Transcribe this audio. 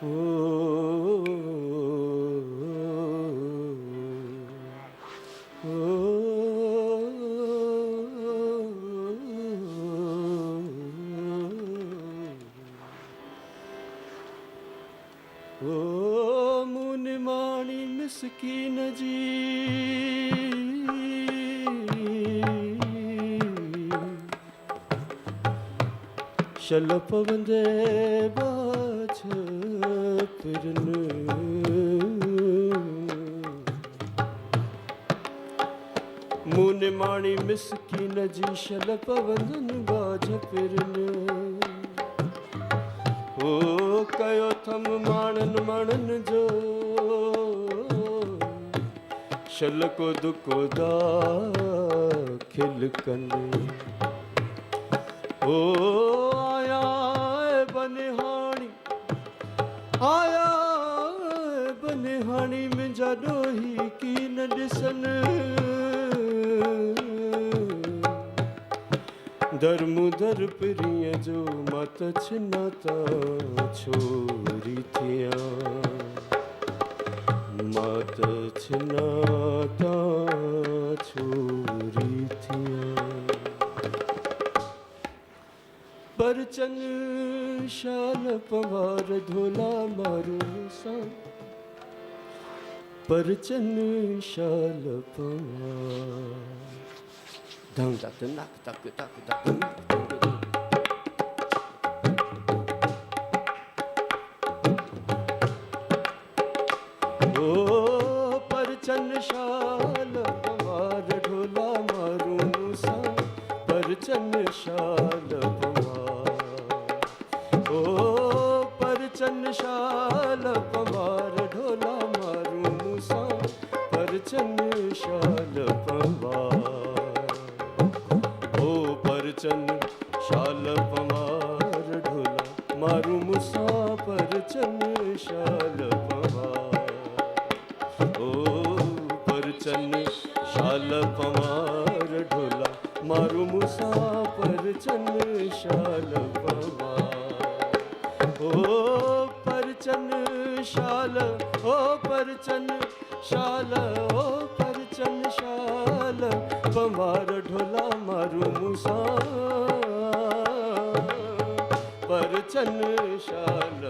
मुन माणी मिसकीन जी शल पवंदे बाछ पिरन मुन माणी मिसकीन जी शल पवंदन बाछ पिरन ओ कयो थम माणन माणन जो शल को दुको दा खिल कन ओ आया बनिहाणी आया बनिहाणी मुंहिंजा ॾोही की न ॾिसन दर पिरीअ जो मत छिनाता छोरी थिया मत छिनाता छोरी थिया परचन शाल पवार धोला मारो सा परचन शाल पवार धम तक नक तक तक तक ओ परचन शाल पवार ढोला मारू सा परचन शाल पवार ओ परचन शाल पवार ढोला मारू सा परचन शाल पवार परचन शाल पवार ढोला मारू मुसा परचन शाल पवार ओ परचन शाल पवार ढोला मारू मुसा परचन शाल पवार ओ परचन शाल ओ परचन शाल ओ परचन शाल पवार ढोला मारू मुसा परचन शाल